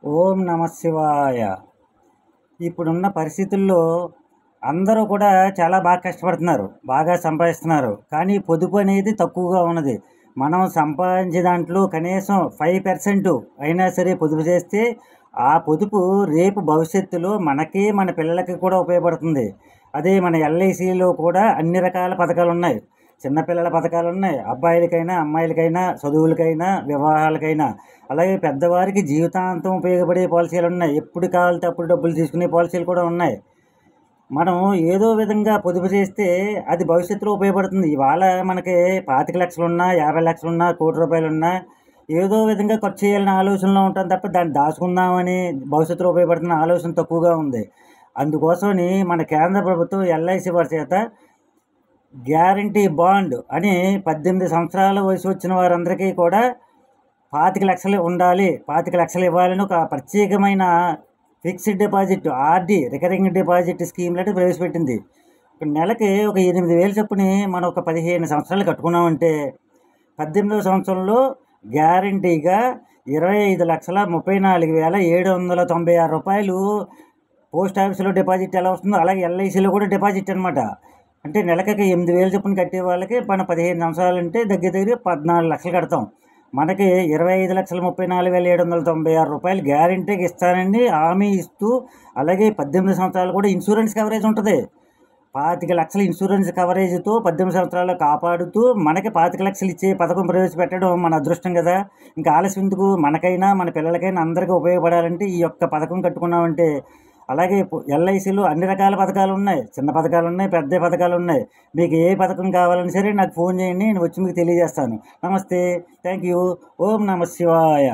ఓం నమ శివాయ. ఇప్పుడున్న పరిస్థితుల్లో అందరూ కూడా చాలా బాగా కష్టపడుతున్నారు, బాగా సంపాదిస్తున్నారు. కానీ పొదుపు అనేది తక్కువగా ఉన్నది. మనం సంపాదించే దాంట్లో కనీసం 5% అయినా సరే పొదుపు చేస్తే ఆ పొదుపు రేపు భవిష్యత్తులో మనకి మన పిల్లలకి కూడా ఉపయోగపడుతుంది. అదే మన ఎల్ఐసిలో కూడా అన్ని రకాల పథకాలు ఉన్నాయి. చిన్నపిల్లల పథకాలు ఉన్నాయి, అబ్బాయిలకైనా అమ్మాయిలకైనా, చదువులకైనా వివాహాలకైనా. అలాగే పెద్దవారికి జీవితాంతం ఉపయోగపడే పాలసీలు ఉన్నాయి. ఎప్పుడు కావాలంటే అప్పుడు డబ్బులు తీసుకునే పాలసీలు కూడా ఉన్నాయి. మనం ఏదో విధంగా పొదుపు చేస్తే అది భవిష్యత్తులో ఉపయోగపడుతుంది. ఇవాళ మనకి 25,00,000 ఉన్నా, 50,00,000 ఉన్నా, ₹1,00,00,000 ఉన్నా ఏదో విధంగా ఖర్చు చేయాలనే ఆలోచనలో ఉంటాం తప్ప దాన్ని దాచుకుందామని భవిష్యత్తులో ఉపయోగపడుతున్న ఆలోచన తక్కువగా ఉంది. అందుకోసమని మన కేంద్ర ప్రభుత్వం ఎల్ఐసి వారి చేత గ్యారంటీ బాండ్ అని 18 సంవత్సరాల వయసు వచ్చిన వారందరికీ కూడా 25,00,000 ఉండాలి, 25,00,000 ఇవ్వాలని ఒక ప్రత్యేకమైన fixed deposit RD recurring deposit scheme లాంటి ప్రవేశపెట్టింది. ఒక నెలకి ఒక 8,000 చొప్పున మనం ఒక 15 సంవత్సరాలు కట్టుకున్నామంటే 18వ సంవత్సరంలో గ్యారంటీగా ₹25,34,796 పోస్ట్ ఆఫీసులో డిపాజిట్ ఎలా వస్తుందో అలాగే ఎల్ఐసిలో కూడా డిపాజిట్ అనమాట. అంటే నెలకి 8,000 చొప్పున కట్టే వాళ్ళకి మన 15 సంవత్సరాలు అంటే దగ్గర దగ్గర 14 లక్షలు కడతాం. మనకి ₹25,34,796 గ్యారంటీకి ఇస్తానండి హామీ ఇస్తూ, అలాగే 18 సంవత్సరాలు కూడా ఇన్సూరెన్స్ కవరేజ్ ఉంటుంది. 25,00,000 ఇన్సూరెన్స్ కవరేజ్తో 18 సంవత్సరాలు కాపాడుతూ మనకి 25,00,000 ఇచ్చే పథకం ప్రవేశపెట్టడం మన అదృష్టం కదా. ఇంకా ఆలస్యం ఎందుకు? మనకైనా మన పిల్లలకైనా అందరికీ ఉపయోగపడాలంటే ఈ యొక్క పథకం కట్టుకున్నామంటే. అలాగే ఎల్ఐసిలో అన్ని రకాల పథకాలు ఉన్నాయి, చిన్న పథకాలు ఉన్నాయి, పెద్ద పథకాలు ఉన్నాయి. మీకు ఏ పథకం కావాలని సరే నాకు ఫోన్ చేయండి, నేను వచ్చి మీకు తెలియజేస్తాను. నమస్తే, థ్యాంక్ యూ. ఓం నమ శివాయ.